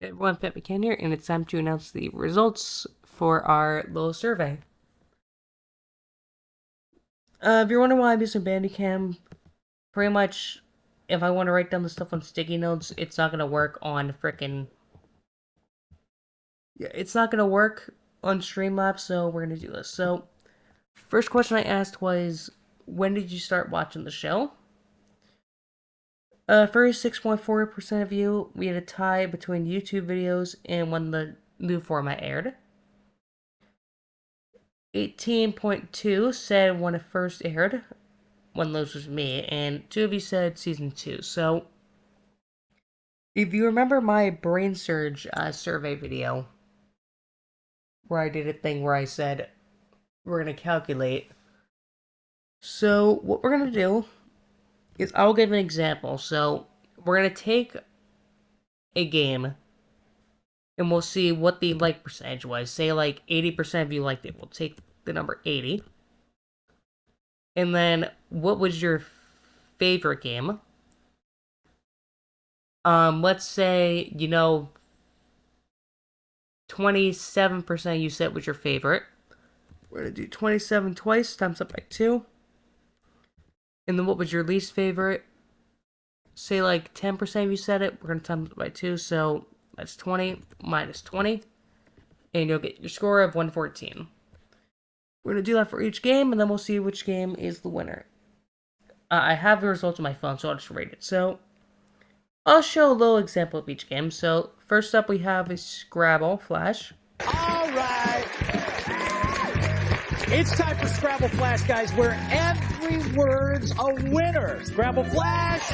Everyone, Pat McCann here, and it's time to announce the results for our little survey. If you're wondering why I'm using Bandicam, pretty much, if I want to write down the stuff on sticky notes, it's not going to work on frickin'... Yeah, it's not going to work on Streamlabs, so we're going to do this. So, first question I asked was, when did you start watching the show? 36.4% of you, we had a tie between YouTube videos and when the new format aired. 18.2 said when it first aired, one of those was me, and 2 of you said season 2. So, if you remember my Brain Surge survey video, where I did a thing where I said, we're going to calculate. So, what we're going to do is I'll give an example. So, we're going to take a game, and we'll see what the like percentage was. Say like 80% of you liked it. We'll take the number 80. And then, what was your favorite game? Let's say, 27% you said was your favorite. We're gonna do 27 twice, times up by 2. And then what was your least favorite? Say like 10% of you said it, we're gonna times it by 2, so that's 20 minus 20. And you'll get your score of 114. We're going to do that for each game, and then we'll see which game is the winner. I have the results on my phone, so I'll just rate it. So, I'll show a little example of each game. So, first up we have a Scrabble Flash. Alright! It's time for Scrabble Flash, guys, where every word's a winner. Scrabble Flash!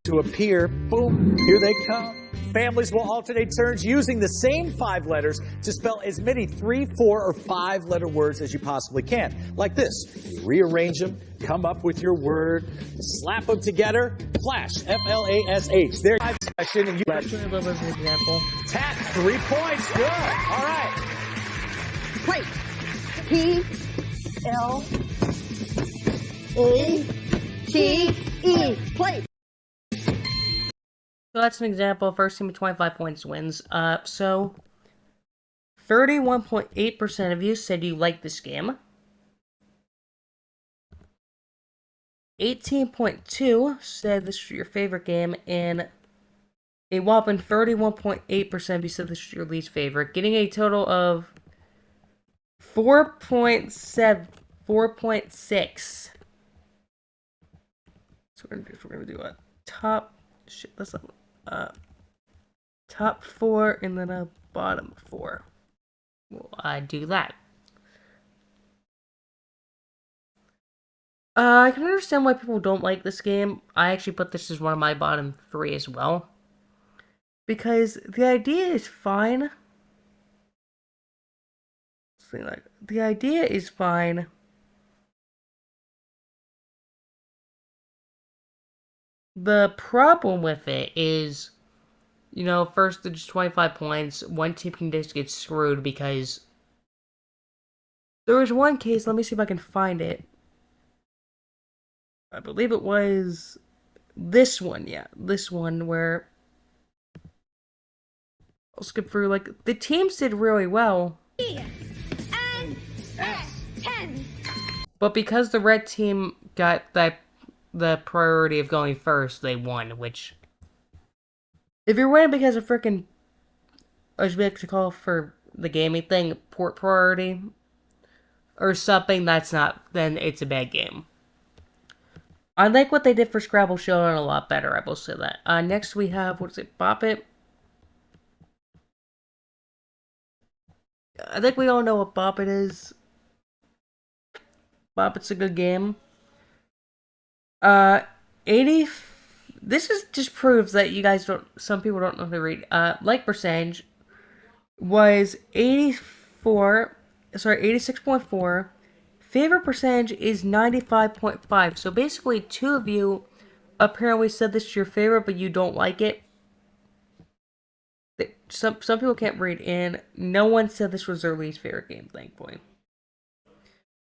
To appear, boom, here they come. Families will alternate turns using the same 5 letters to spell as many 3, 4, or 5-letter words as you possibly can. Like this. You rearrange them, come up with your word, slap them together, flash, F-L-A-S-H. There's your question, and you Let's do a little bit of an example. tap 3 points. Good. All right. Plate. P-L-A-T-E. Plate. So that's an example. First team with 25 points wins. So 31.8% of you said you liked this game. 18.2 said this was your favorite game, and a whopping 31.8% of you said this was your least favorite, getting a total of 4.6. So we're gonna do a top. Shit, that's not. Top 4 and then a bottom 4. Well, I do that. I can understand why people don't like this game. I actually put this as one of my bottom 3 as well. Because the idea is fine. The idea is fine. The problem with it is, first it's 25 points. One team can just get screwed because there was one case, let me see if I can find it. I believe it was this one, yeah. This one where I'll skip through, the teams did really well. N-S-10. But because the red team got the priority of going first, they won, which, if you're winning because of frickin', as we like to call for the gaming thing, port priority, or something, then it's a bad game. I like what they did for Scrabble Showdown a lot better, I will say that. Next we have, Bop It. I think we all know what Bop It is. Bop It's a good game. 80. This just proves that you guys some people don't know how to read. Like percentage was 86.4. Favorite percentage is 95.5. So basically, 2 of you apparently said this is your favorite, but you don't like it. Some people can't read, and no one said this was their least favorite game, thankfully.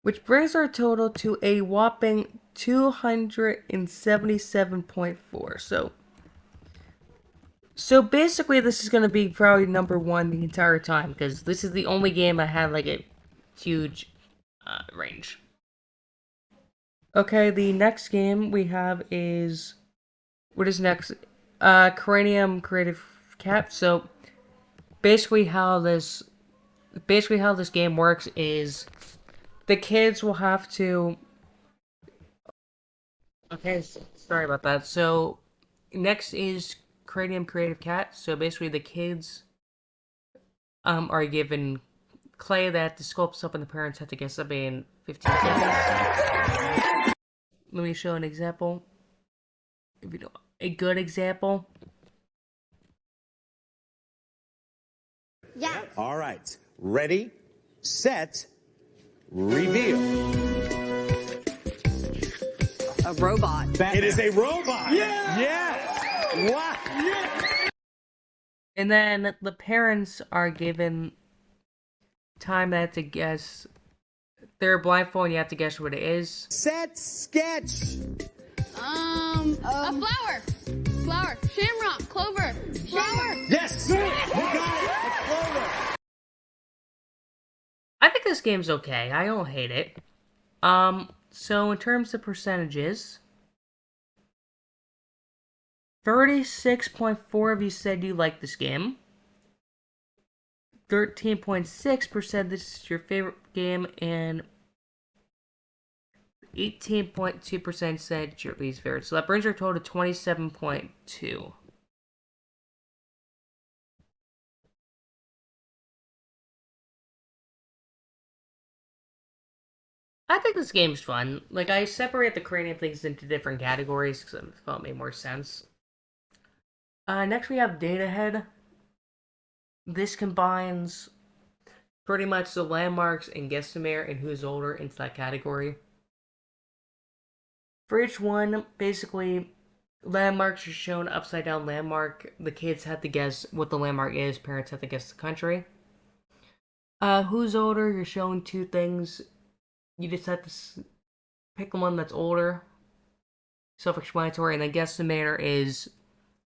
Which brings our total to a whopping 277.4. So, So basically, this is gonna be probably number one the entire time because this is the only game I had like a huge range. Okay, the next game we have is what is next? Cranium Creative Cat. So basically, how this game works is the kids will have to. Okay, sorry about that. So next is Cranium Creative Cat. So basically, the kids are given clay that the sculpts up, and the parents have to guess up in 15 seconds. Let me show an example. If you know a good example. Yeah. All right. Ready, set, reveal. A robot. It is a robot. Yeah. Yes. Wow. Yeah. And then the parents are given time that to guess. They're blindfolded and you have to guess what it is. Set, sketch. A flower. Flower. Shamrock. Clover. Flower. Yes. You got it. A clover. I think this game's okay. I don't hate it. So in terms of percentages, 36.4 of you said you like this game. 13.6% this is your favorite game, and 18.2% said it's your least favorite. So that brings our total to 27.2. I think this game's fun. Like, I separate the cranium things into different categories because I felt it made more sense. Next we have Data Head. This combines pretty much the landmarks and Guesstimate and who's older into that category. For each one, basically, landmarks are shown upside down landmark. The kids have to guess what the landmark is. Parents have to guess the country. Who's older? You're showing two things. You just have to pick the one that's older. Self-explanatory. And then Guesstimator is...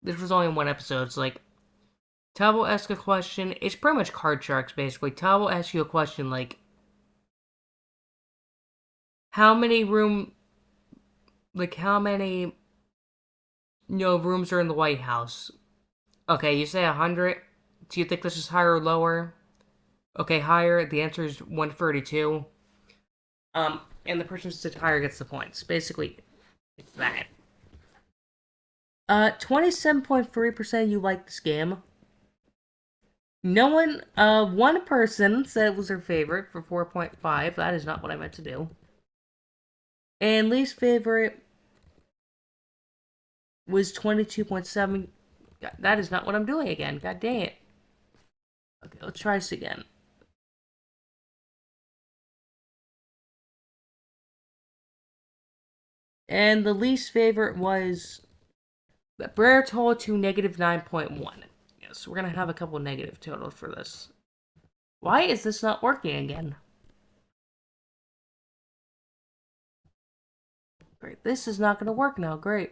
This was only one episode. It's like... Tal will ask a question. It's pretty much Card Sharks, basically. Tal will ask you a question like... How many rooms are in the White House? Okay, you say 100. Do you think this is higher or lower? Okay, higher. The answer is 132. And the person who said higher gets the points. Basically, it's that. 27.3% you like this game. One person said it was their favorite for 4.5. That is not what I meant to do. And least favorite was 22.7. That is not what I'm doing again. God dang it. Okay, let's try this again. And the least favorite was Brer total to negative 9.1. Yes, we're going to have a couple negative totals for this. Why is this not working again? Great, this is not going to work now. Great.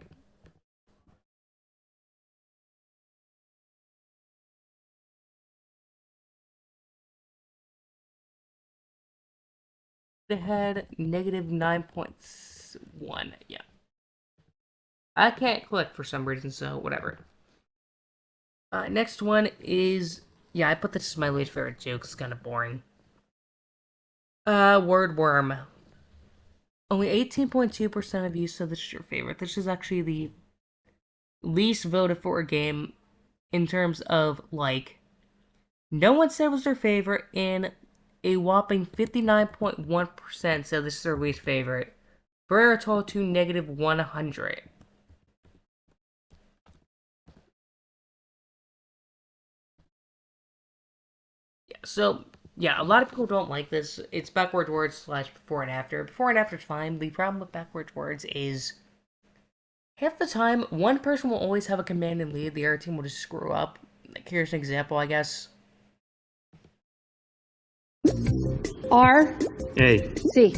The head, negative 9.1. Yeah. I can't click for some reason, so whatever. Next one is... Yeah, I put this as my least favorite too, because it's kind of boring. Word Worm. Only 18.2% of you said this is your favorite. This is actually the least voted for game in terms of, like... No one said it was their favorite, and a whopping 59.1% said this is their least favorite. Brer total to negative 100. So, yeah, a lot of people don't like this. It's backwards words / before and after. Before and after is fine. The problem with backwards words is half the time, one person will always have a command and lead. The other team will just screw up. Like, here's an example, I guess. R. A. C.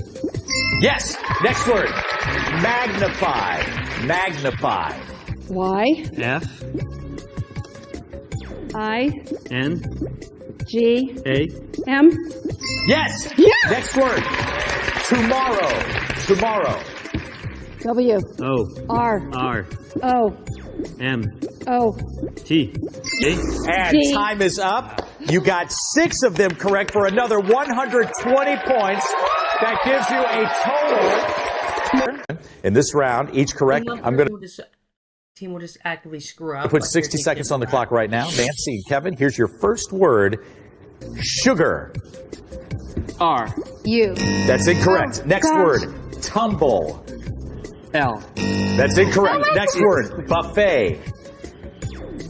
Yes. Next word. Magnify. Magnify. Y. F. I, N, G, A, M. Yes. Next word. Tomorrow. W, O, R, R, O, M, O, T, A. And D. time is up. You got 6 of them correct for another 120 points. That gives you a total. In this round, each correct. I'm going to Team will just actively screw up. put 60 seconds on the clock right now. Nancy and Kevin, here's your first word. Sugar. R, U, That's incorrect. Next gosh. word. Tumble. L, That's incorrect. Next word. Buffet.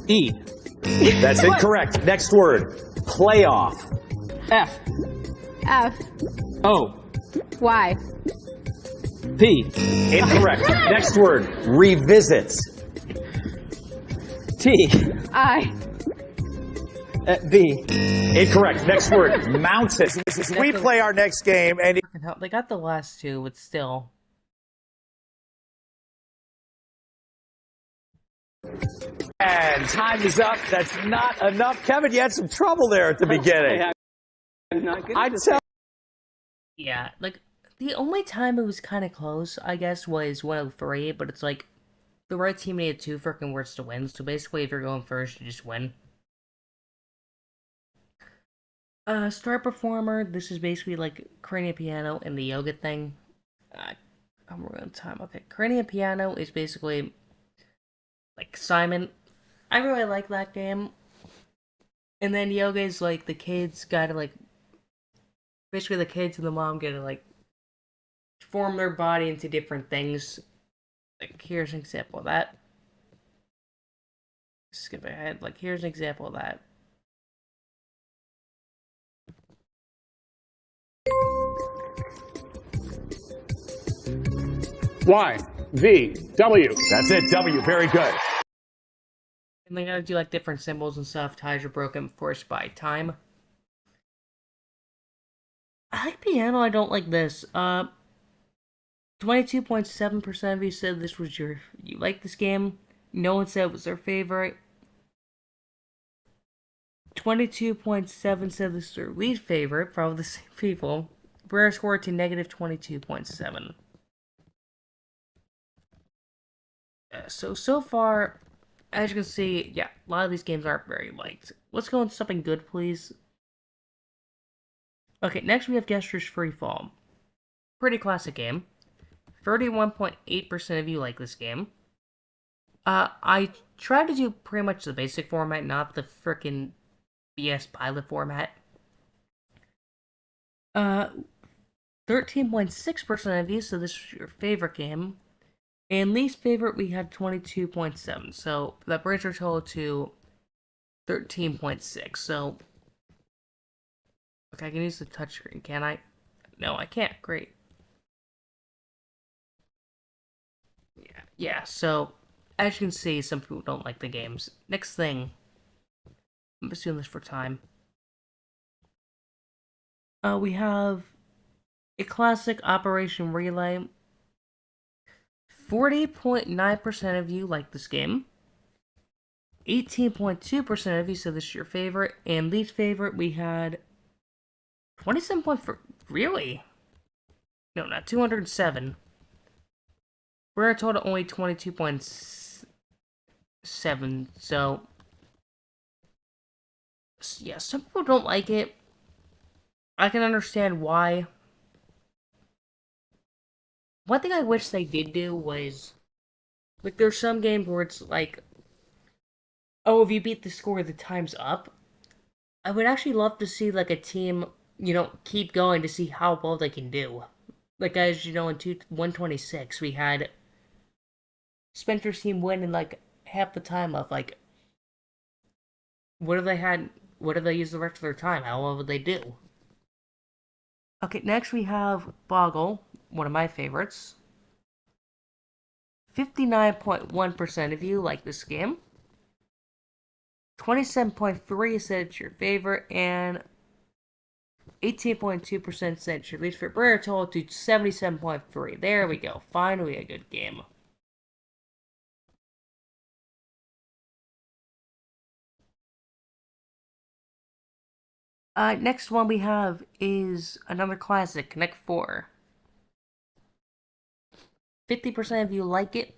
E, That's incorrect. Next word. Playoff. F, F, O, Y, P, Incorrect. Next word. Revisit. T, I, V. Incorrect. Next word. Mountain. We play our next game, and They got the last two, but still. time is up. That's not enough. Kevin, you had some trouble there at the beginning. I tell Yeah, like, the only time it was kind of close, I guess, was 103, but it's like, the right team needed 2 freaking words to win, so basically if you're going first, you just win. Star Performer, this is basically like Cranium Piano and the yoga thing. I'm running time. Okay, Cranium Piano is basically like Simon. I really like that game. And then yoga is like the kids gotta like, basically the kids and the mom gotta like form their body into different things. Like, here's an example of that. Skip ahead. Like, here's an example of that. Y, V, W. That's it. W. Very good. And they gotta do like different symbols and stuff. Ties are broken, of course, by time. I like piano, I don't like this. 22.7% of you said this was you like this game. No one said it was their favorite. 22.7 said this is their least favorite, probably the same people. Rare scored to negative 22.7. So far, as you can see, yeah, a lot of these games aren't very liked. Let's go into something good, please. Okay, next we have Gesture's Freefall. Pretty classic game. 31.8% of you like this game. I tried to do pretty much the basic format, not the frickin' BS pilot format. 13.6% of you, so this is your favorite game. And least favorite, we had 22.7, so that brings our total to 13.6, so... Okay, I can use the touchscreen, can I? No, I can't, great. Yeah, so, as you can see, some people don't like the games. Next thing, I'm just doing this for time. We have a classic Operation Relay. 40.9% of you like this game. 18.2% of you said this is your favorite. And least favorite, we had 27.4. Really? No, not 207. We're a total only 22.7. So, yeah, some people don't like it. I can understand why. One thing I wish they did do was, like, there's some games where it's like, oh, if you beat the score, the time's up. I would actually love to see, like, a team, you know, keep going to see how well they can do. Like, as you know, in 126, we had Spencer's team win in, like, half the time of, like, what if they used the rest of their time? How well would they do? Okay, next we have Boggle, one of my favorites. 59.1% of you like this game. 27.3% said it's your favorite, and 18.2% said it's your least favorite. We're total to 77.3%. There we go. Finally a good game. Next one we have is another classic, Connect 4. 50% of you like it.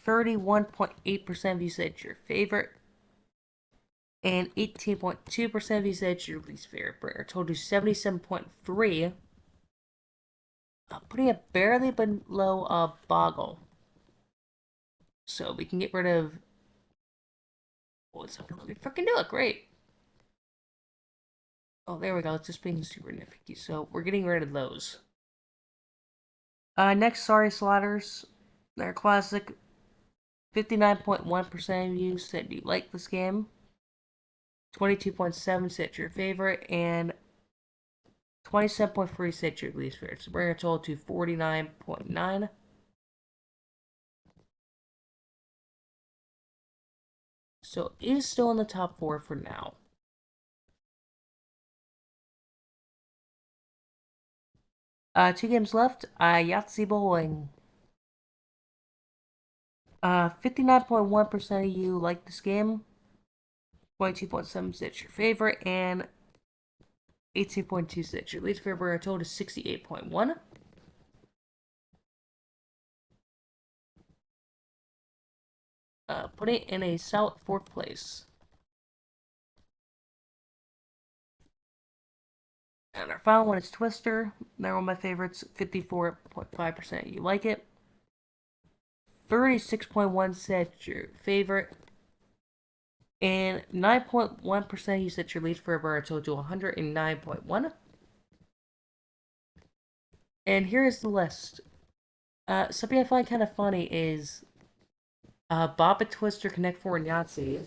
31.8% of you said it's your favorite. And 18.2% of you said it's your least favorite. Bring our total to 77.3. Putting it barely below Boggle. So we can get rid of... Oh, it's not let me freaking do it. Great. Oh, there we go. It's just being super nitpicky. So we're getting rid of those. Next, Sorry Slaughters. They're classic. 59.1% of you said you like this game. 22.7% said your favorite. And 27.3% said your least favorite. So bring our total to 49.9. So it is still in the top 4 for now. Two games left. Yahtzee Bowling. 59.1% of you like this game. 22.7% your favorite, and 18.2% your least favorite. A total of 68.1. Put it in a solid 4th place. And our final one is Twister. They're one of my favorites. 54.5% you like it. 36.1% said your favorite. And 9.1% you said your least favorite. A total to 109.1. And here is the list. Something I find kind of funny is Bobbit, Twister, Connect 4, and Yahtzee.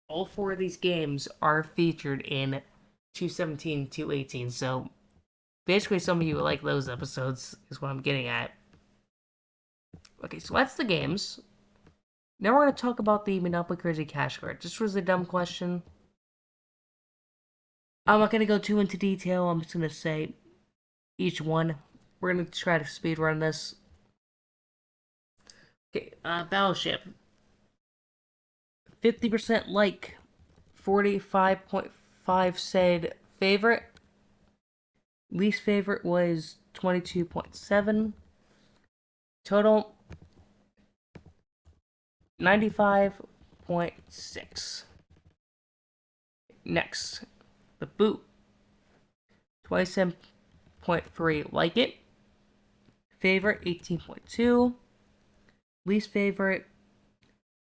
All 4 of these games are featured in 217, 218, so basically some of you like those episodes, is what I'm getting at. Okay, so that's the games. Now we're going to talk about the Monopoly Crazy Cash Card. This was a dumb question. I'm not going to go too into detail, I'm just going to say each one. We're going to try to speedrun this. Okay, Battleship. 50% like. 45.5 said favorite. Least favorite was 22.7. Total 95.6. Next, the Boot. 27.3 like it. Favorite 18.2. Least favorite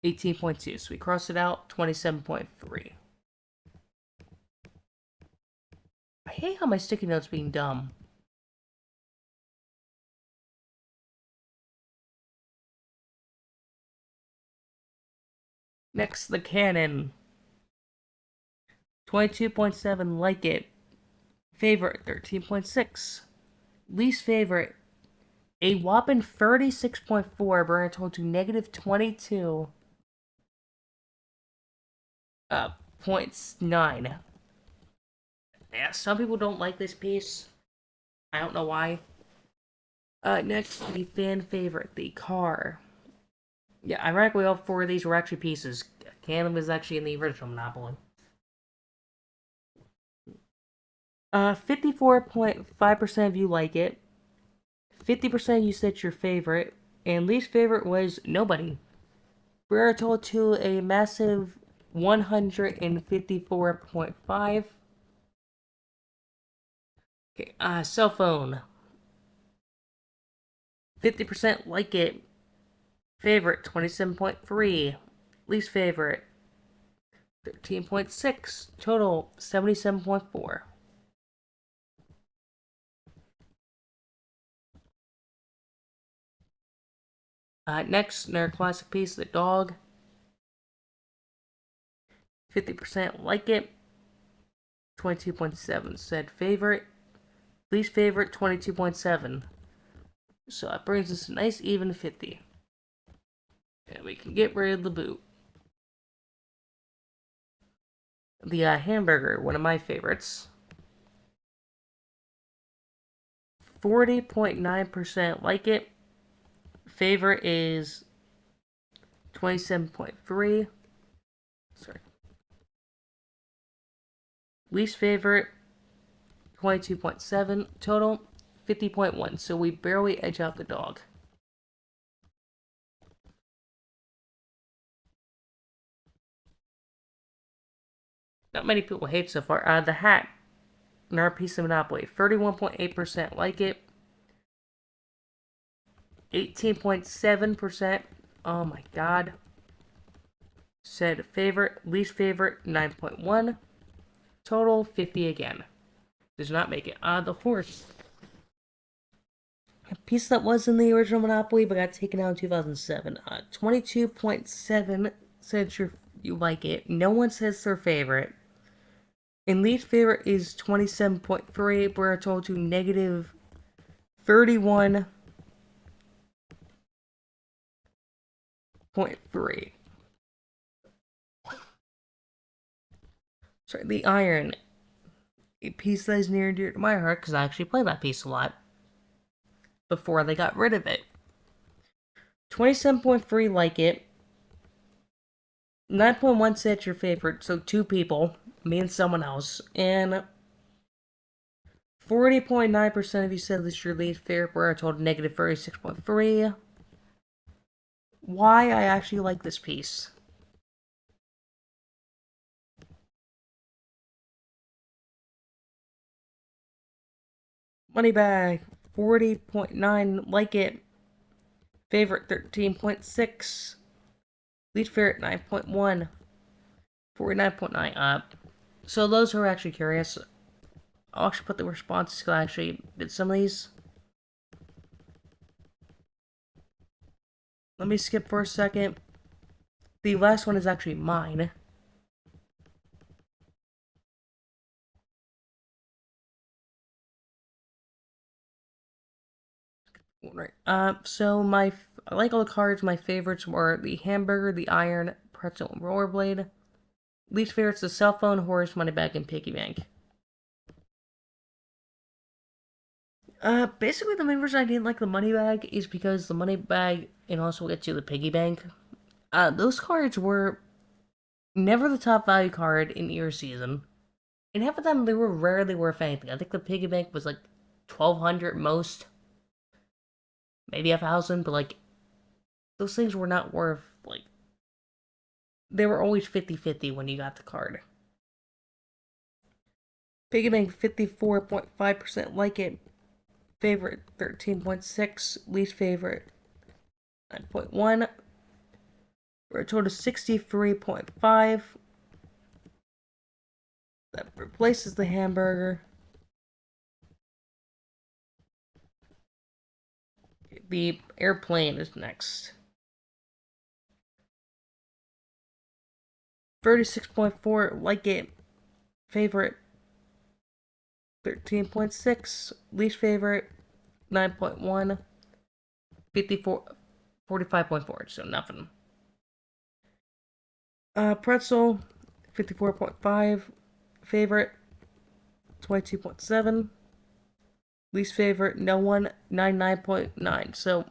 18.2. So we cross it out, 27.3. I hate how my sticky note's being dumb. Next, the Cannon. 22.7 like it. Favorite 13.6. Least favorite a whopping 36.4, bringing a total to negative 22.9. Yeah, some people don't like this piece. I don't know why. Next, the fan favorite, the car. Yeah, ironically, all 4 of these were actually pieces. Cannon was actually in the original Monopoly. 54.5% of you like it. 50% of you said your favorite. And least favorite was nobody. We're told to a massive 154.5. Okay, cell phone. 50% like it. Favorite, 27.3. Least favorite, 13.6. Total, 77.4. Next, another classic piece, the dog. 50% like it. 22.7 said favorite. Least favorite, 22.7. So that brings us a nice even 50. And we can get rid of the Boot. The hamburger, one of my favorites. 40.9% like it. Favorite is 27.3. Sorry. Least favorite, 22.7. Total, 50.1. So we barely edge out the dog. Not many people hate so far. The hat. Another piece of Monopoly. 31.8% like it. 18.7%. Oh my god. Said favorite. Least favorite, 9.1. Total, 50 again. Does not make it. The horse. A piece that was in the original Monopoly but got taken out in 2007. 22.7 says you like it. No one says their favorite. And least favorite is 27.3. We're told to negative 31.3. Sorry, the iron. A piece that is near and dear to my heart because I actually play that piece a lot before they got rid of it. 27.3 like it. 9.1 said your favorite, so 2 people, me and someone else, and 40.9% of you said this is your least favorite, where I told negative 36.3. Why I actually like this piece. Money bag, 40.9 like it. Favorite, 13.6. Least favorite, 9.1. 49.9 up. So those who are actually curious, I'll actually put the responses because I actually did some of these. Let me skip for a second. The last one is actually mine. Right. So I like all the cards. My favorites were the hamburger, the iron, pretzel, and rollerblade. Least favorites: the cell phone, horse, money bag, and piggy bank. Basically the main reason I didn't like the money bag is because the money bag and also get to the piggy bank. Those cards were never the top value card in your season, and half of them they were rarely worth anything. I think the piggy bank was like 1,200 most. Maybe 1,000, but like, those things were not worth, like, they were always 50-50 when you got the card. Piggy bank, 54.5% like it. Favorite, 13.6. Least favorite, 9.1. For a total of 63.5. That replaces the hamburger. The airplane is next. 36.4 like it. Favorite, 13.6. Least favorite, 9.1. 45.4, so nothing. Pretzel, 54.5. Favorite, 22.7. Least favorite, no one, 99.9. So,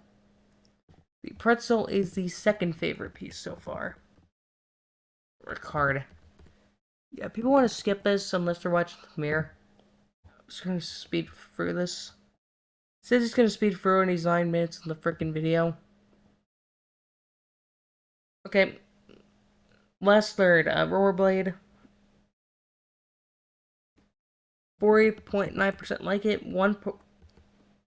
the pretzel is the second favorite piece so far. Or card. Yeah, people want to skip this unless they're watching the premiere. I'm just gonna speed through this. It says it's gonna speed through and he's 9 minutes in the freaking video. Okay. Last third, rollerblade. 40.9% like it. Well,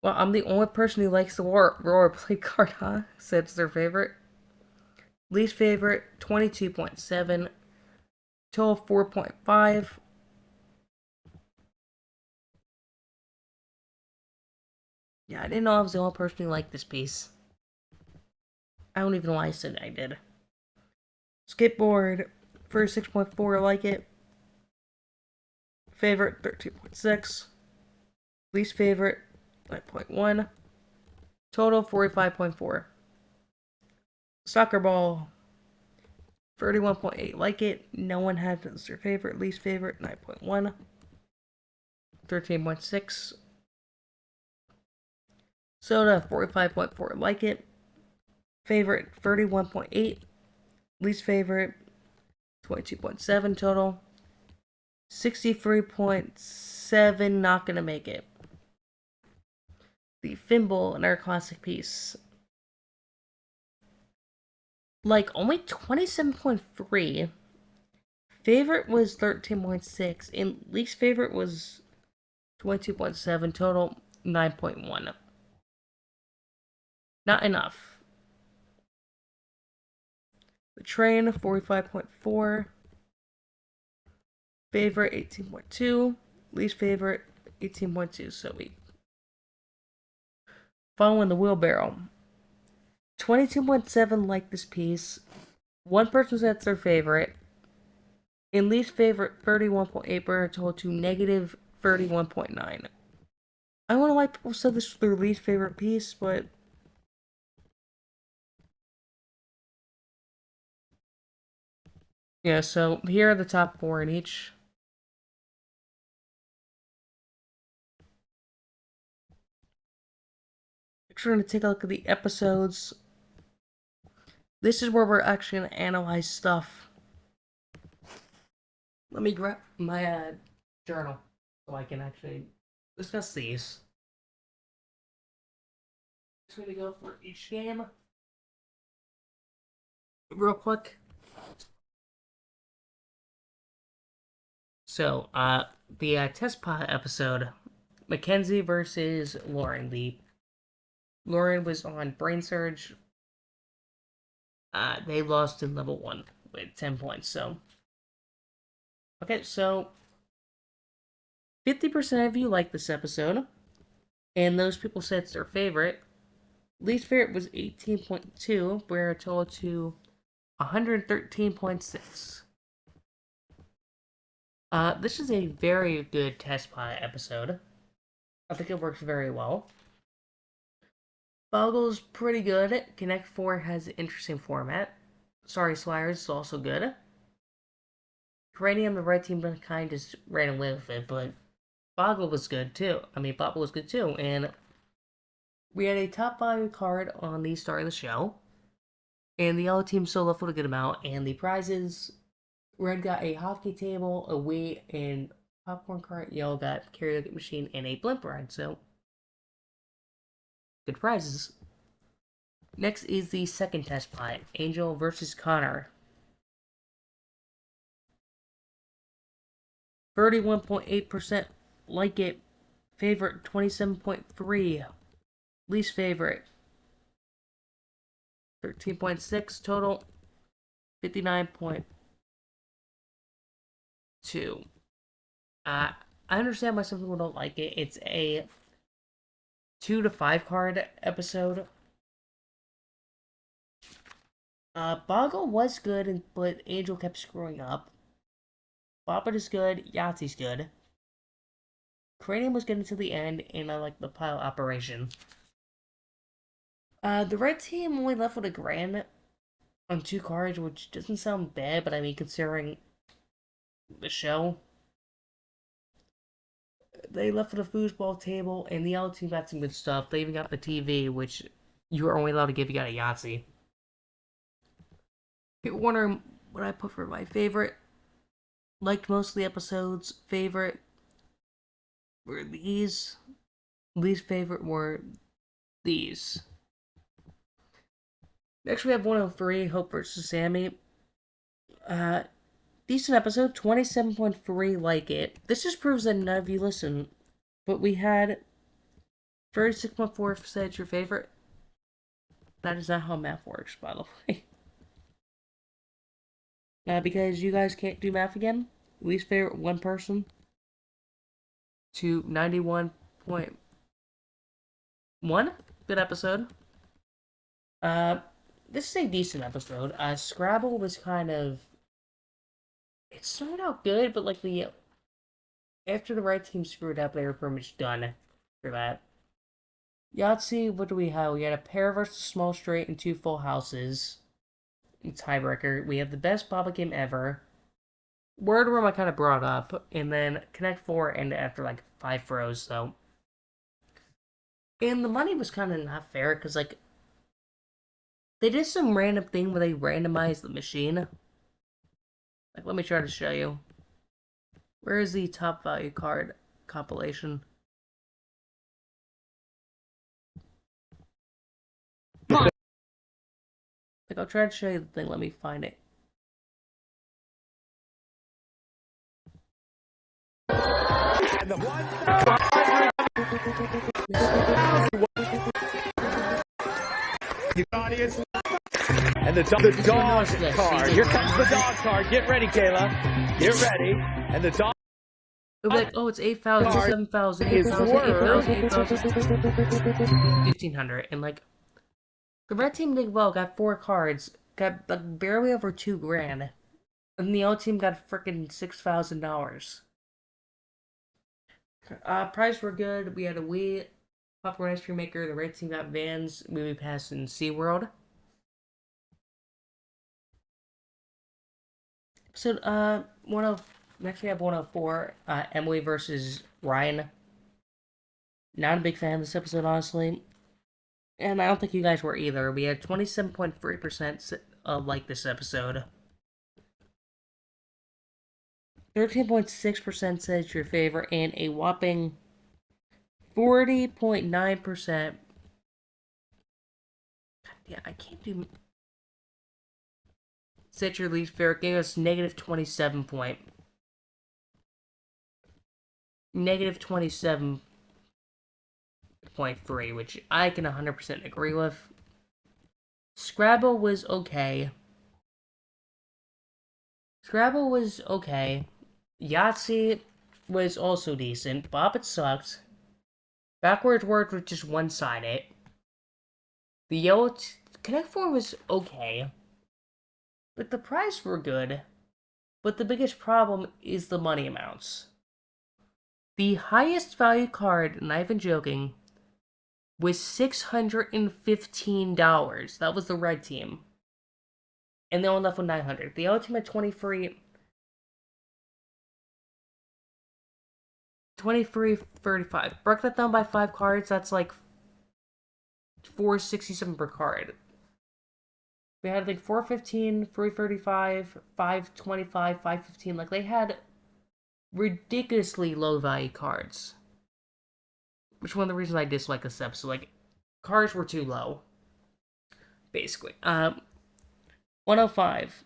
I'm the only person who likes the rollerblade card, huh? So it's their favorite. Least favorite, 22.7. Total, 4.5. Yeah, I didn't know I was the only person who liked this piece. I don't even know why I said I did. Skateboard, 36.4 like it. Favorite, 13.6. Least favorite, 9.1. Total, 45.4. Soccer ball, 31.8 like it. No one had it as their favorite. Least favorite, 9.1. 13.6. Soda, 45.4 like it. Favorite, 31.8. Least favorite, 22.7 total. 63.7, not gonna make it. The Fimble, another classic piece. Like, only 27.3. Favorite was 13.6, and least favorite was 22.7, total 9.1. Not enough. The Train, 45.4. Favorite, 18.2. Least favorite, 18.2, so weak. Following the Wheelbarrow. 22.7 like this piece. One person said it's their favorite. And least favorite, 31.8, bringing a total to negative 31.9. I don't know why people said this was their least favorite piece, but yeah, so here are the top 4 in each. Next, we're going to take a look at the episodes. This is where we're actually going to analyze stuff. Let me grab my journal so I can actually discuss these. Just going to go for each game real quick. So, the test pot episode, Mackenzie versus Lauren. Lauren was on Brain Surge. They lost in level 1 with 10 points, so. Okay, so 50% of you like this episode, and those people said it's their favorite. Least favorite was 18.2, where a total to 113.6. This is a very good test pot episode. I think it works very well. Boggle's pretty good. Connect 4 has an interesting format. Sorry Sliders is also good. Cranium, the red team kind of just ran away with it, but Boggle was good too. Boggle was good too, and we had a top 5 card on the start of the show, and the yellow team still left with a good amount, and the prizes, red got a hockey table, a Wii, and popcorn cart, yellow got karaoke machine, and a blimp ride, so good prizes. Next is the second test pot, Angel versus Connor. 31.8% like it. Favorite, 27.3. Least favorite, 13.6. Total, 59.2. I understand why some people don't like it. It's a 2 to 5 card episode. Boggle was good, but Angel kept screwing up. Bobbit is good, Yahtzee's good. Cranium was good until the end, and I like the pile operation. The red team only left with $1,000 on 2 cards, which doesn't sound bad, but considering the show. They left with a foosball table, and the yellow team got some good stuff. They even got the TV, which you were only allowed to give you got a Yahtzee. People wondering what I put for my favorite. Liked most of the episodes. Favorite were these. Least favorite were these. Next we have 103, Hope vs. Sammy. Decent episode, 27.3 like it. This just proves that none of you listen. But we had 36.4 said your favorite. That is not how math works, by the way. Because you guys can't do math again. Least favorite, 1 person. To 91.1. Good episode. This is a decent episode. Scrabble was kind of... It started out good, but after the right team screwed up, they were pretty much done for that. Yahtzee, what do we have? We had a pair versus small straight and 2 full houses. Tiebreaker. We have the best Baba game ever. Word Room I kind of brought up, and then Connect 4 ended after 5 throws, so. And the money was kind of not fair, because they did some random thing where they randomized the machine. Let me try to show you. Where is the top value card compilation? Like, I'll try to show you the thing. Let me find it. And the one. The audience. And the dog card. Here comes the dog card. Get ready, Kayla. Get ready. And the dog. It'll be like, oh, it's 8,000, 7,000, 8,000, 8,000, 8,000, 1,500. And like, the red team did well, got 4 cards, got like barely over $2,000. And the yellow team got frickin' $6,000. Prices were good. We had a Wii, popcorn ice cream maker. The red team got Vans, Movie Pass, and SeaWorld. So, next we have 104, Emily versus Ryan. Not a big fan of this episode, honestly. And I don't think you guys were either. We had 27.3% like this episode. 13.6% said it's your favorite, and a whopping 40.9%. Yeah, I can't do. Said your least favorite, gave us negative 27 point. Negative 27.3, which I can 100% agree with. Scrabble was okay. Yahtzee was also decent. Bobbit sucked. Backwards Words was just one-sided. The yellow Connect 4 was okay. But the price were good. But the biggest problem is the money amounts. The highest value card, not even joking, was $615. That was the red team. And they only left with 900. The yellow team had 23.35. Break that down by 5 cards, that's like $467 per card. We had like 415, 335, 525, 515. Like they had ridiculously low value cards. Which one of the reasons I dislike this episode. Like, cards were too low. Basically. 105.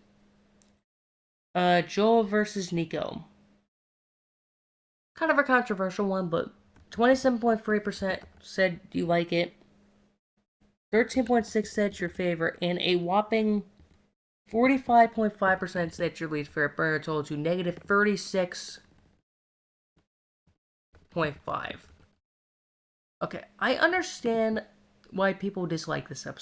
Joel versus Nico. Kind of a controversial one, but 27.3% said you like it. 13.6% said it's your favorite, and a whopping 45.5% said it's your least favorite, bringing a total to negative 36.5. Okay, I understand why people dislike this episode.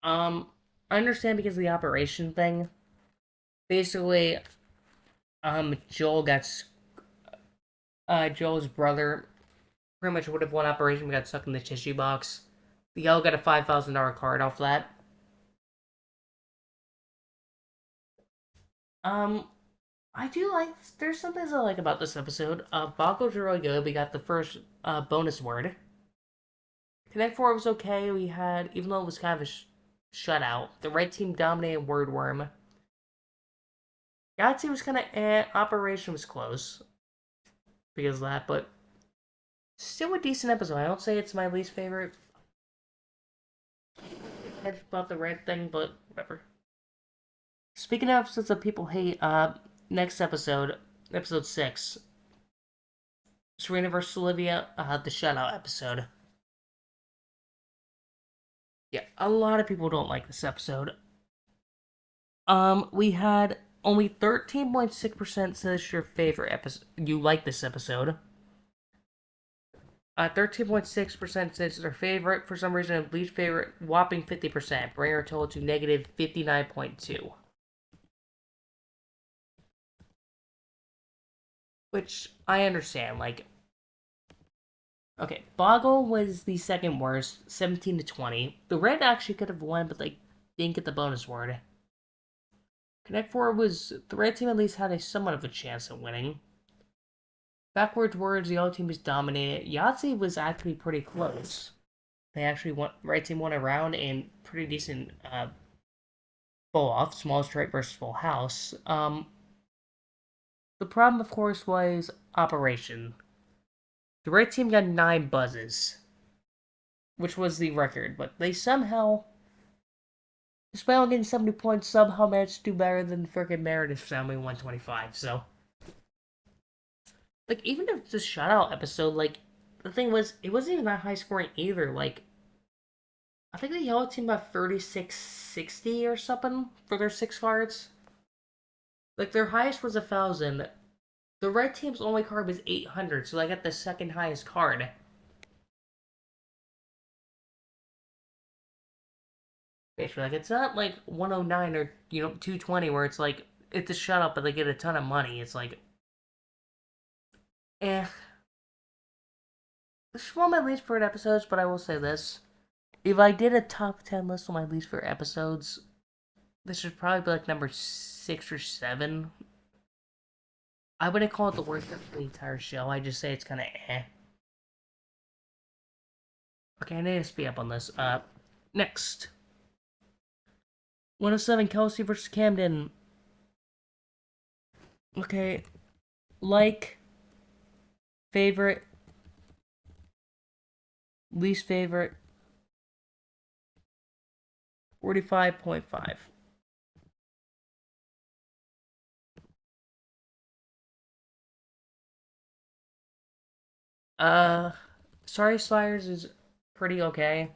I understand because of the operation thing. Basically, Joel's brother pretty much would have won operation, but got stuck in the tissue box. The yellow got a $5,000 card off that. I do like, there's some things I like about this episode. Boggles are really good. We got the first bonus word. Connect 4 was okay. We had, even though it was kind of a shutout, the red team dominated Wordworm. Yahtzee was kind of Operation was close because of that, but still a decent episode. I don't say it's my least favorite. That's about the red thing, but whatever. Speaking of episodes that people hate, next episode, episode 6. Serena vs. Olivia, the shutout episode. Yeah, a lot of people don't like this episode. We had only 13.6% says your favorite episode. You like this episode. 13.6% says it's their favorite. For some reason, least favorite, whopping 50%. Bringing our total to negative 59.2. Which, I understand, like... Okay, Boggle was the second worst, 17 to 20. The red actually could have won, but they didn't get the bonus word. Connect 4 was... The red team at least had a somewhat of a chance at winning. Backwards Words, the yellow team was dominated. Yahtzee was actually pretty close. They actually won... Red team won a round and pretty decent, pull-off. Small Strike versus Full House. The problem, of course, was operation. The red team got 9 buzzes, which was the record, but they somehow, despite only getting 70 points, somehow managed to do better than the freaking Meredith family 125, so. Like, even if it's a shutout episode, like, the thing was, it wasn't even that high scoring either, like, I think the yellow team got 3660 or something for their 6 cards. Like, their highest was 1,000. The red team's only card was 800, so they got the second highest card. Basically, like, it's not like 109 or, 220 where it's like, it's a shutout, but they get a ton of money. It's like, This is one of my least favorite episodes, but I will say this. If I did a top 10 list of my least favorite episodes, this should probably be like number 6 or 7. I wouldn't call it the worst of the entire show, I just say it's kind of eh. Okay, I need to speed up on this. Next. 107 Kelsey versus Camden. Okay. Like. Favorite. Least favorite. 45.5. Sorry Sliders is pretty okay.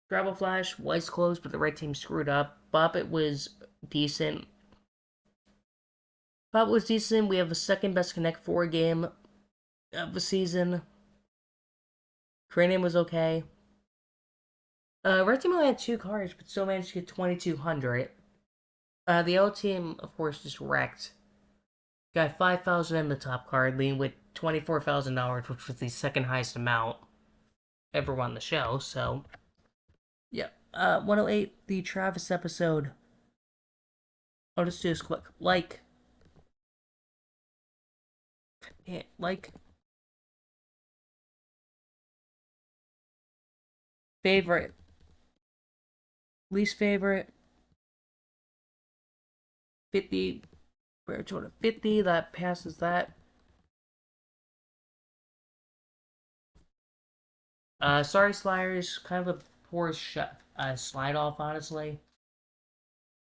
Scrabble Flash was close, but the red team screwed up. Bop It was decent. Bop It was decent. We have the second best Connect 4 game of the season. Cranium was okay. Red team only had 2 cards, but still managed to get 2,200. The yellow team, of course, just wrecked. Got 5,000 in the top card, leading with $24,000, which was the second highest amount ever won the show, so. Yeah. 108, the Travis episode. I'll just do this quick. Like. Yeah, like. Favorite. Least favorite. 50. We're to 50. That passes that. Sorry Sliders. Kind of a poor slide off, honestly.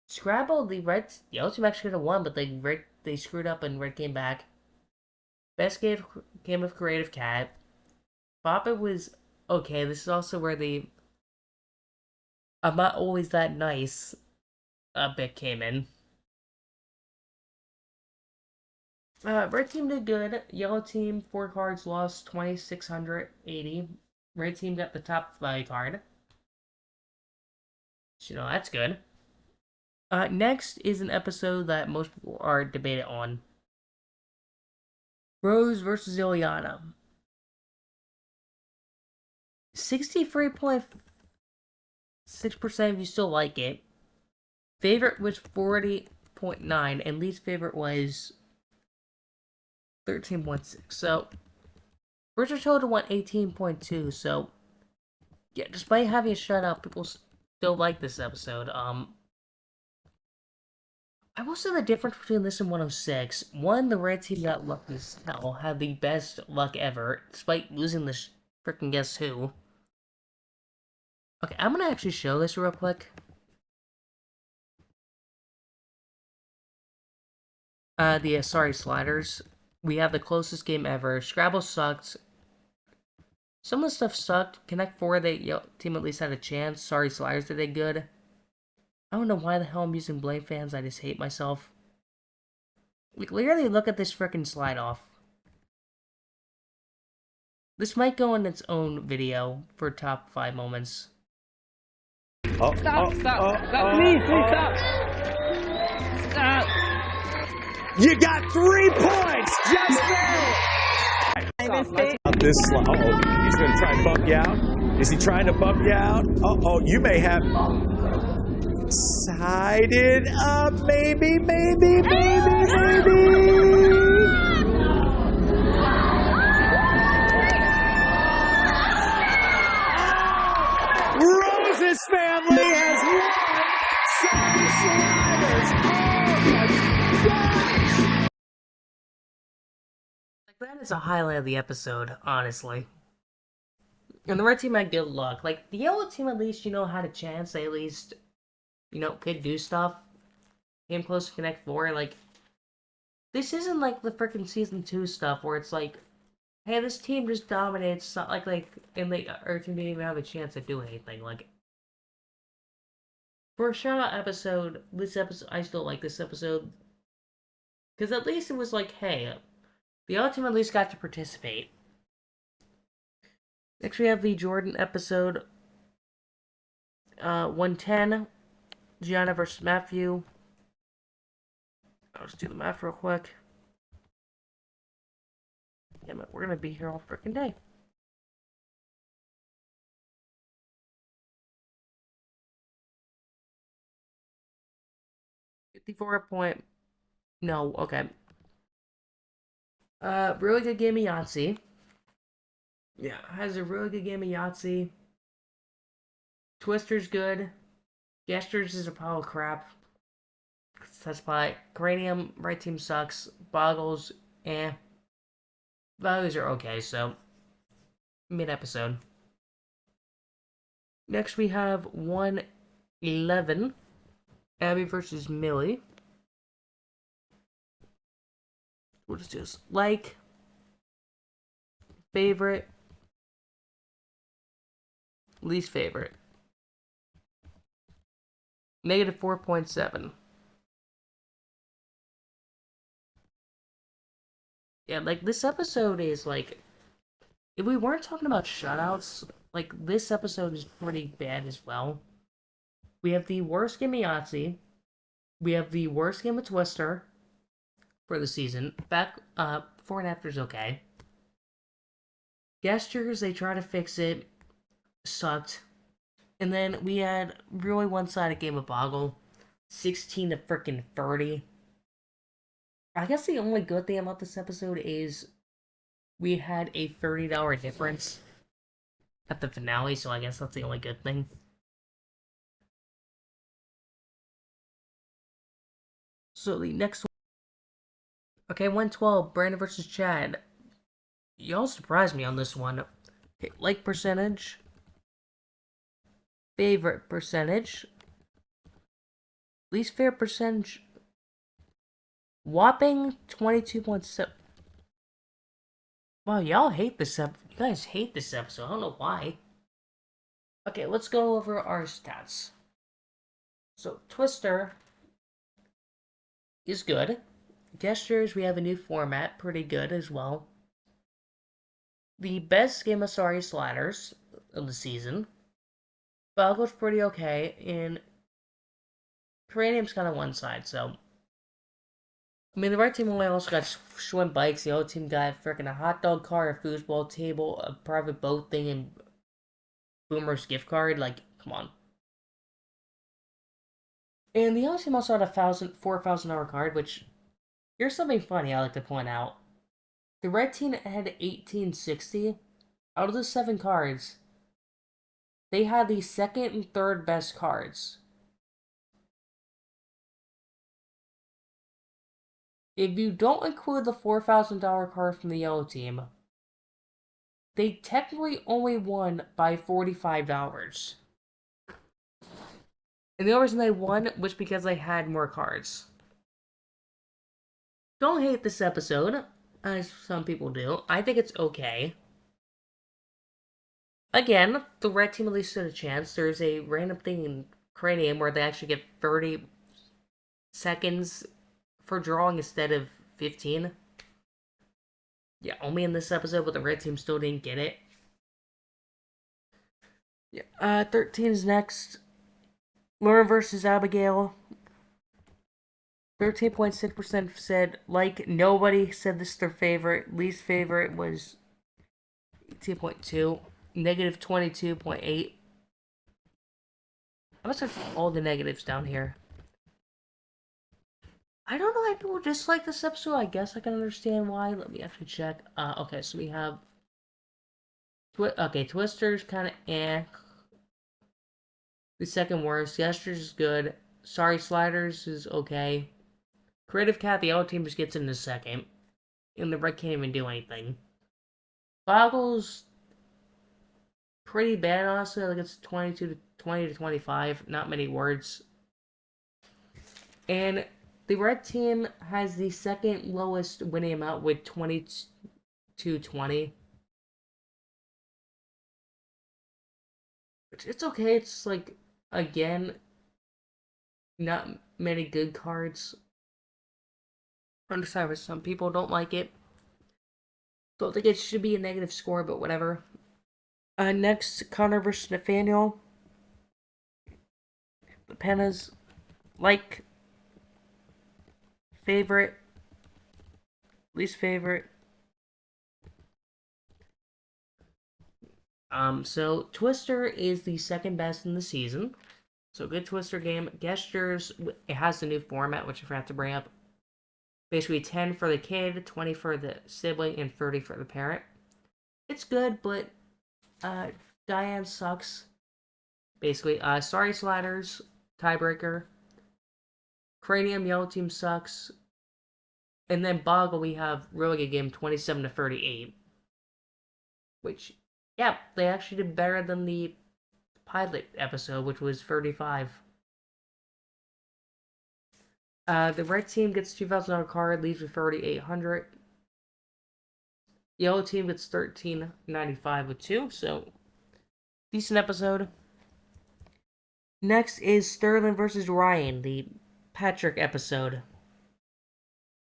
Scrabble, the yellow team actually could have won, but they screwed up and red came back. Best game of Creative Cat. Bop It was okay. This is also where the I'm not always that nice bit came in. Red team did good. Yellow team, 4 cards, lost 2,680. Red team got the top value card. So, that's good. Next is an episode that most people are debated on. Rose versus Ileana. 63.6% of you still like it. Favorite was 40.9, and least favorite was 13.6. So, Richard Total went 18.2. So, yeah, despite having a shutout, people still like this episode. I will say the difference between this and 106. One, the red team got lucky as hell, had the best luck ever, despite losing this freaking Guess Who. Okay, I'm gonna actually show this real quick. Sorry Sliders. We have the closest game ever. Scrabble sucked. Some of the stuff sucked. Connect 4, team at least had a chance. Sorry Sliders did good. I don't know why the hell I'm using Blame Fans, I just hate myself. Like, literally look at this frickin' slide off. This might go in its own video for top 5 moments. Stop, please, stop. Stop. You got 3 points just there. This uh-oh, he's going to try and bump you out. Is he trying to bump you out? Uh-oh, you may have sided up, maybe. Rose's family has won. That is a highlight of the episode, honestly. And the red team had good luck. Like, the yellow team at least, had a chance. They at least, could do stuff. Came close to Connect 4. Like, this isn't like the freaking Season 2 stuff where it's like, hey, this team just dominated. It's not and our team didn't even have a chance to do anything. Like, for a shout-out episode, I still like this episode. Because at least it was like, hey, the other team at least got to participate. Next we have the Jordan episode. 110. Gianna versus Matthew. I'll just do the math real quick. Damn it, we're gonna be here all freaking day. No, okay. Really good game of Yahtzee. Yeah, has a really good game of Yahtzee. Twister's good. Gestures is a pile of crap. That's why Cranium, right team sucks. Boggles, eh. Values are okay, so mid-episode. Next we have 111. Abby versus Millie. We'll just do this. Like. Favorite. Least favorite. Negative 4.7. Yeah, like, this episode is, like, if we weren't talking about shutouts, like, this episode is pretty bad as well. We have the worst game of Yahtzee. We have the worst game of Twister for the season. Before and after is okay. Gestures, they try to fix it. Sucked. And then we had really one-sided game of Boggle. 16 to freaking 30. I guess the only good thing about this episode is we had a $30 difference at the finale, so I guess that's the only good thing. So the next one. Okay, 112, Brandon versus Chad. Y'all surprised me on this one. Okay, like percentage. Favorite percentage. Least favorite percentage. Whopping 22.7. Wow, y'all hate this you guys hate this episode. I don't know why. Okay, let's go over our stats. So, Twister is good. Gestures, we have a new format. Pretty good as well. The best game of Sorry Sliders of the season. Boggle's pretty okay. And Cranium's kind of one side, so. I mean, the right team only also got swim bikes. The other team got freaking a hot dog cart, a foosball table, a private boat thing, and Boomer's gift card. Like, come on. And the other team also had a $4,000 card, which, here's something funny I like to point out. The red team had 1860. Out of the 7 cards, they had the second and third best cards. If you don't include the $4,000 card from the yellow team, they technically only won by $45. And the only reason they won was because they had more cards. Don't hate this episode, as some people do. I think it's okay. Again, the red team at least stood a chance. There's a random thing in Cranium where they actually get 30 seconds for drawing instead of 15. Yeah, only in this episode, but the red team still didn't get it. Yeah, 13 is next. Lauren versus Abigail. 13.6% said like. Nobody said this is their favorite. Least favorite was 18.2. Negative 22.8. I'm gonna start all the negatives down here. I don't know why people dislike this episode. I guess I can understand why. Let me actually check. Okay, so we have... Twister's kind of eh. The second worst. Gestures is good. Sorry Sliders is okay. Creative Cat, the other team just gets in the second. and the red can't even do anything. Boggle's pretty bad, honestly. Like, it's 20 to 25, not many words. And the red team has the second lowest winning amount with 22-20. It's okay. It's like, again, not many good cards. I understand some people don't like it. Don't think it should be a negative score, but whatever. Next, Connor versus Nathaniel. The Pennas, like, favorite, least favorite. So Twister is the second best in the season. So good Twister game. Gestures, it has the new format, which I forgot to bring up. Basically 10 for the kid, 20 for the sibling, and 30 for the parent. It's good, but Diane sucks. Basically, sorry sliders, tiebreaker. Cranium, yellow team sucks. And then Boggle, we have really good game, 27-38. Which, yeah, they actually did better than the pilot episode, which was 35. The red team gets $2,000 card, leaves with 3,800. Yellow team gets $13.95 with 2, so decent episode. Next is Sterling versus Ryan, the Patrick episode.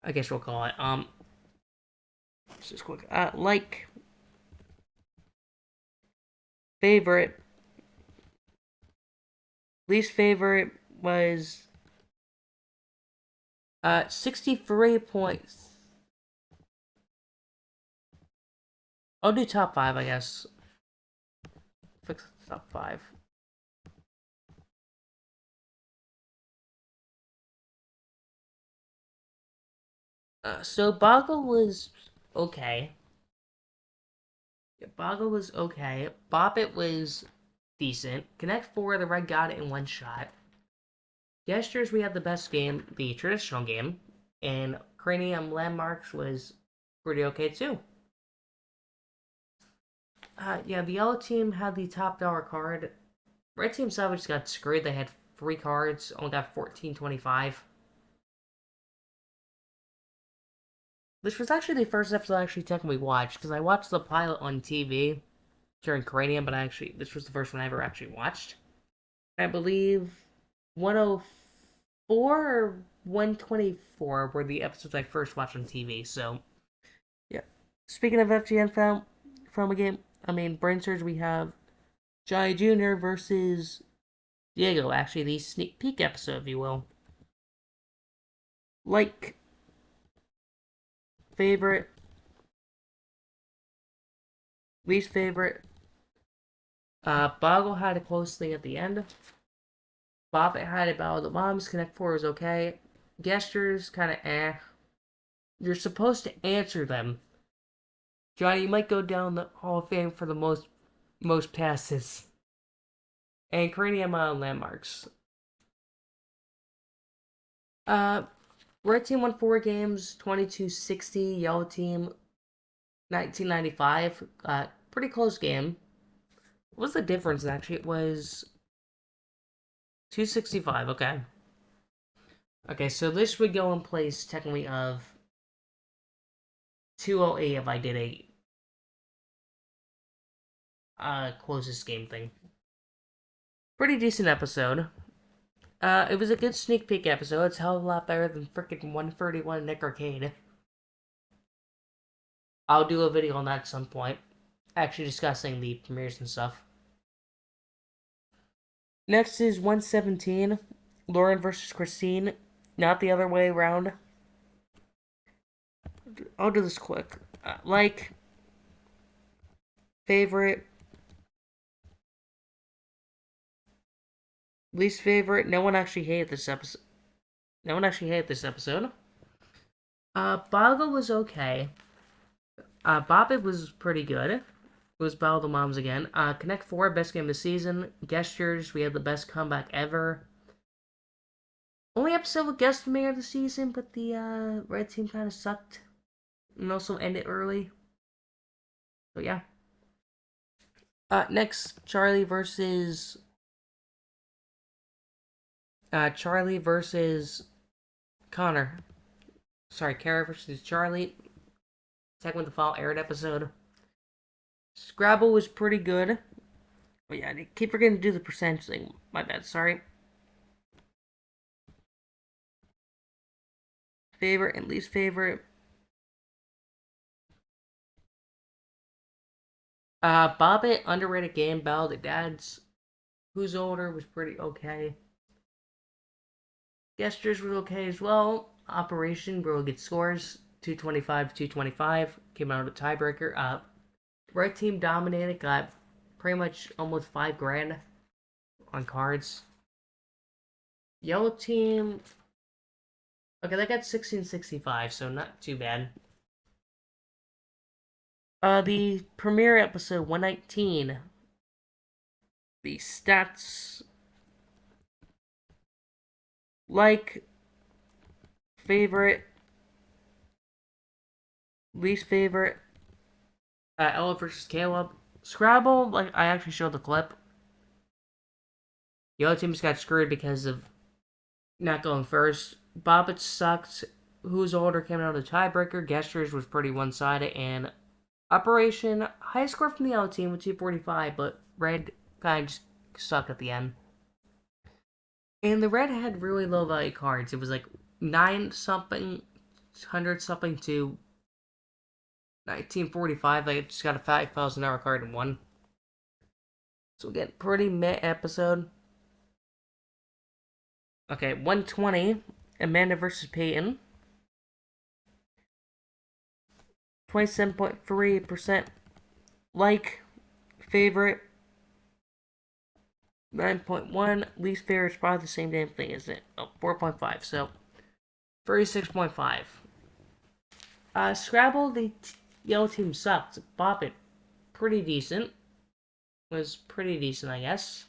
I guess we'll call it. Just quick. Like, favorite, least favorite was 63 points. I'll do top 5, I guess. Fix top 5. So Boggle was okay. Yeah, Boggle was okay. Bop It was decent. Connect 4, the red got it in one shot. Gestures, we had the best game, the traditional game. And Cranium Landmarks was pretty okay too. Yeah, the yellow team had the top dollar card. Red team Savage got screwed. They had 3 cards, only got 14.25. This was actually the first episode I actually technically watched, because I watched the pilot on TV during Cranium, but this was the first one I ever actually watched. I believe 104 or 124 were the episodes I first watched on TV, so, yeah. Speaking of FGN from a game, Brain Surge, we have Johnny Jr. versus Diego, actually the sneak peek episode, if you will. Like, favorite, least favorite. Boggle had a close thing at the end. Bop It had a Battle of the Moms. Connect 4 was okay. Gestures, kind of eh. You're supposed to answer them. Johnny, you might go down the Hall of Fame for the most passes. And Cranium Landmarks. Red team won 4 games, 22-60. Yellow team, 1995. Pretty close game. What was the difference, actually? It was 265, okay. Okay, so this would go in place, technically, of 208 if I did a closest game thing. Pretty decent episode. It was a good sneak peek episode. It's a hell of a lot better than frickin' 131 Nick Arcade. I'll do a video on that at some point. Actually discussing the premieres and stuff. Next is 117. Lauren versus Christine. Not the other way around. I'll do this quick. Like, favorite, least favorite. No one actually hated this episode. Boggle was okay. Bop It was pretty good. It was Battle of the Moms again. Connect 4, best game of the season. Gestures, we had the best comeback ever. Only episode with guest premiere of the season, but the red team kind of sucked. and also end it early. So yeah. Next, Charlie versus Connor. Sorry, Kara versus Charlie. Second with the fall aired episode. Scrabble was pretty good. But yeah, I keep forgetting to do the percentage thing. My bad, sorry. Favorite and least favorite. Bobbit, underrated game. Battle of the Dads. Who's Older was pretty okay. Gestures was okay as well. Operation, really good scores. 225 to 225. Came out of the tiebreaker. Red team dominated. Got pretty much almost $5,000 on cards. Yellow team. Okay, they got 1665, so not too bad. The premiere episode 119. The stats. Like, favorite, least favorite. Ella versus Caleb. Scrabble, like, I actually showed the clip. The other team just got screwed because of not going first. Bobbit sucked. Who's Older came out of the tiebreaker. Gestures was pretty one-sided. And Operation, high score from the Yellow team with 245, but Red kind of just sucked at the end. And the Red had really low value cards. It was like 9 something, 100 something to 1945. I just got a $5,000 card in one. So again, pretty meh episode. Okay, 120. Amanda versus Peyton. 27.3% like. Favorite. 9.1. Least favorite is probably the same damn thing, isn't it? Oh, 4.5. So, 36.5. Scrabble, the Yellow team sucked. Bobbit, pretty decent. Was pretty decent, I guess.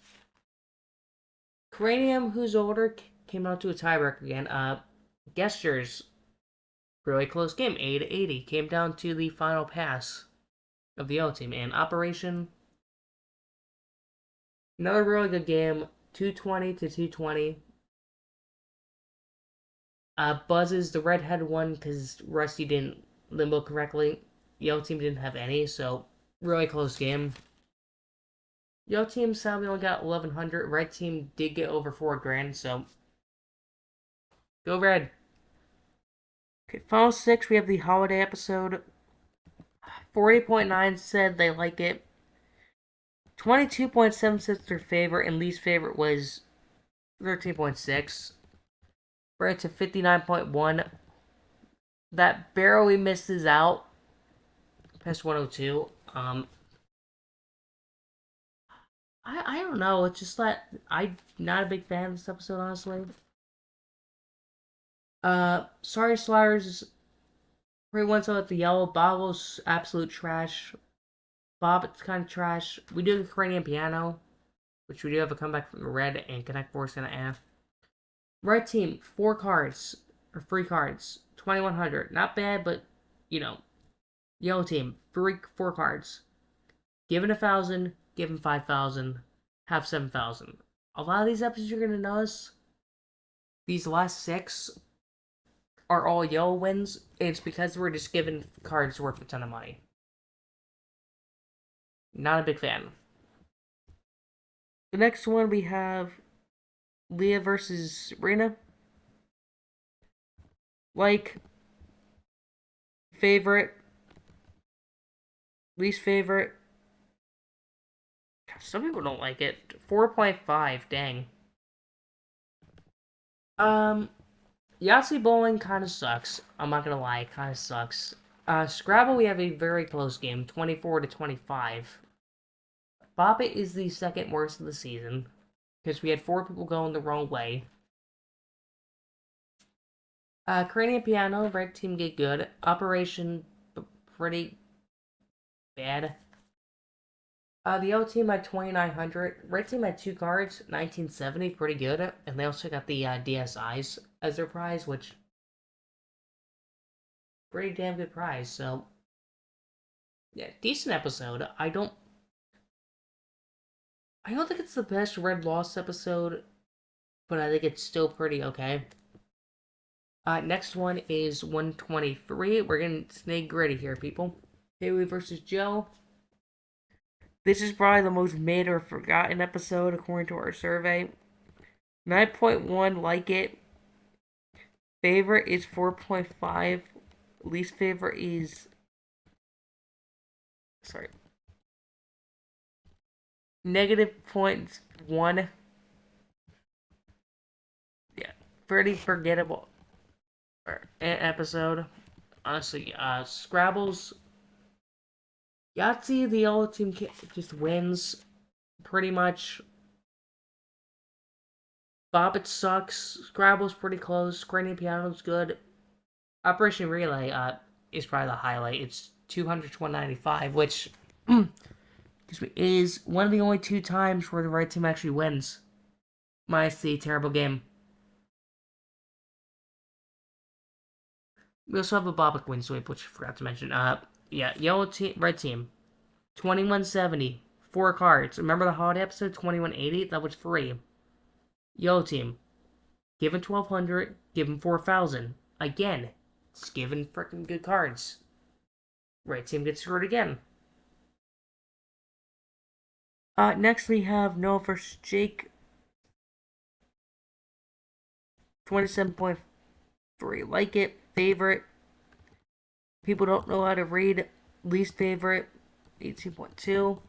Cranium, Who's Older, came out to a tiebreaker again. Gestures, really close game, 80-80. Came down to the final pass of the Yellow team. And Operation, another really good game, 220 to 220. Buzzes, the Red had one because Rusty didn't limbo correctly. Yellow team didn't have any, so really close game. Yellow team sadly only got 1,100. Red team did get over $4,000, so go Red. Okay, final 6, we have the holiday episode. 40.9 said they like it. 22.7 said their favorite, and least favorite was 13.6. Right to 59.1. That barely misses out past 102. I don't know. It's just that I'm not a big fan of this episode, honestly. Sorry Sliders is pretty one so at the Yellow. Bobble's absolute trash. Bobbit's kind of trash. We do the Cranium Piano, which we do have a comeback from the Red, and Connect Force and a F. Red team, 4 cards, or 3 cards, 2,100. Not bad, but, you know. Yellow team, 4 cards. Given 1,000, given 5,000, have 7,000. A lot of these episodes you're going to notice, these last 6 are all Yellow wins, and it's because we're just given cards worth a ton of money. Not a big fan. The next one we have Leah versus Sabrina. Like, favorite, least favorite. Some people don't like it. 4.5, dang. Yahtzee Bowling kind of sucks. I'm not gonna lie, it kind of sucks. Scrabble, we have a very close game, 24 to 25. Bobbit is the second worst of the season, because we had 4 people going the wrong way. Cranium Piano, Red team get good. Operation, pretty bad. The Yellow team had 2,900. Red team had 2 cards, 1970, pretty good. And they also got the DSIs as their prize, which pretty damn good prize. So, yeah, decent episode. I don't think it's the best Red Lost episode, but I think it's still pretty okay. Next one is 123. We're getting snake gritty here, people. Haley versus Joe. This is probably the most made or forgotten episode according to our survey. 9.1 like it. Favorite is 4.5. Least favorite is... Sorry. -0.1. Yeah, pretty forgettable episode. Honestly, Scrabbles, Yahtzee, the yellow team just wins, pretty much. Bobbit sucks. Scrabble's pretty close. Cranium Piano's good. Operation Relay is probably the highlight. It's 200 to 195, which is one of the only 2 times where the right team actually wins. Minus the terrible game. We also have a Bobic win sweep, which I forgot to mention. Yeah, yellow team, red team. 2170. 4 cards. Remember the holiday episode, 2180? That was free. Yellow team. Given 1200, given 4000. Again, it's given freaking good cards. Right team gets screwed again. Next we have Noah vs. Jake. 27.3 like it. Favorite. People don't know how to read. Least favorite. 18.2.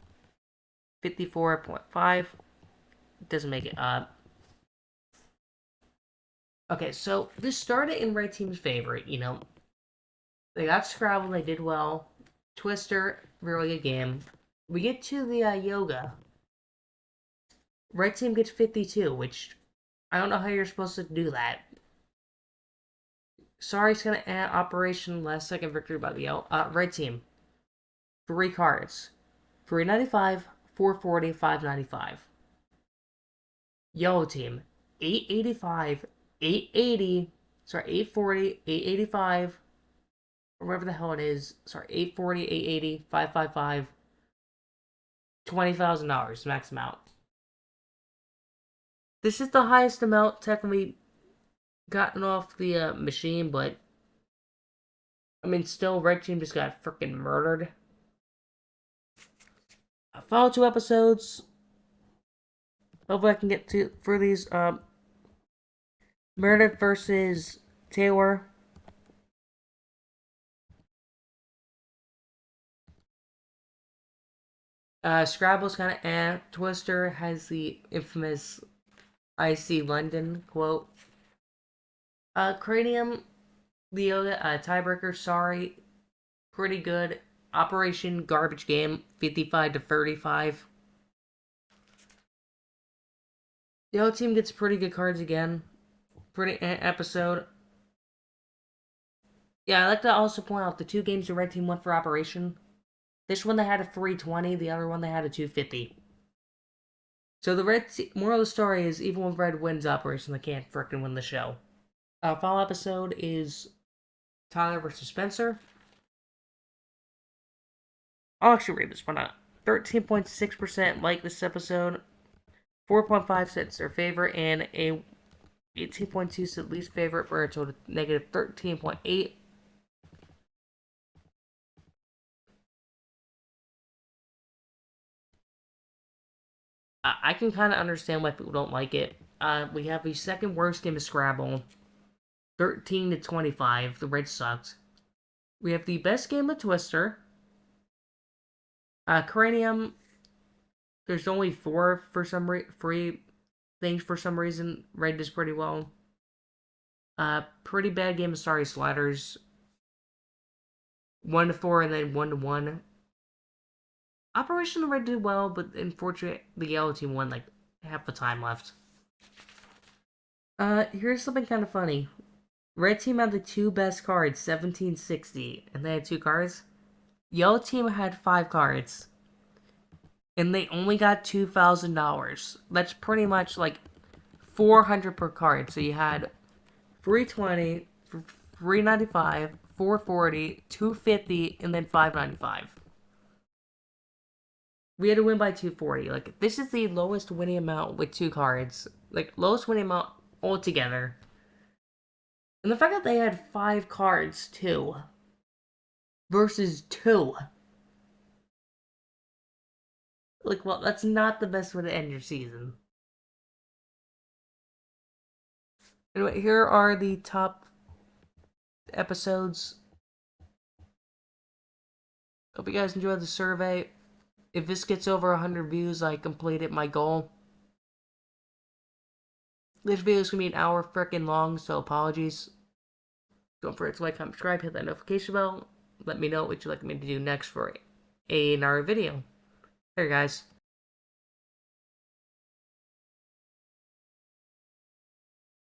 54.5. Doesn't make it up. Okay, so this started in Red Team's favorite, you know. They got Scrabble, they did well. Twister, really good game. We get to the yoga. Red Team gets 52, which I don't know how you're supposed to do that. Sorry's gonna add Operation Last Second Victory by the Red Team. 3 cards. 395, 440, 595. Yellow Team. 885, 880, 840, 885, or whatever the hell it is. 840, 880, 555, $20,000 max amount. This is the highest amount technically gotten off the machine, but I mean, still, Red Team just got freaking murdered. Follow 2 episodes. Hopefully, I can get through these. Meredith versus Taylor. Scrabble's kind of Twister has the infamous "I see London" quote. Cranium, the tiebreaker, sorry. Pretty good. Operation Garbage Game, 55 to 35. The other team gets pretty good cards again. Pretty episode. Yeah, I'd like to also point out the 2 games the red team won for Operation. This one they had a 320, the other one they had a 250. So the red moral of the story is even when red wins Operation, they can't frickin' win the show. Final episode is Tyler versus Spencer. I'll actually read this one out. 13.6% like this episode. 4.5 said it's their favorite, and a 18.2 said least favorite, for a total negative 13.8. I can kind of understand why people don't like it. We have the second worst game of Scrabble, 13 to 25. The red sucked. We have the best game of Twister. Cranium. There's only 4 for some free things for some reason. Red does pretty well. Pretty bad game of Sorry Sliders. 1 to 4 and then 1 to 1. Operation the Red did well, but unfortunately the yellow team won like half the time left. Here's something kind of funny. Red team had the 2 best cards, 1760, and they had 2 cards. Yellow team had 5 cards, and they only got $2,000. That's pretty much like $400 per card. So you had 320, 395, 440, 250, and then 595. We had to win by 240. Like, this is the lowest winning amount with 2 cards. Like, lowest winning amount altogether. And the fact that they had 5 cards, too. Versus 2. Like, well, that's not the best way to end your season. Anyway, here are the top episodes. Hope you guys enjoyed the survey. If this gets over 100 views, I completed my goal. This video is going to be an hour frickin' long, so apologies. Don't forget to like, comment, subscribe, hit that notification bell. Let me know what you'd like me to do next for another video. Here, guys.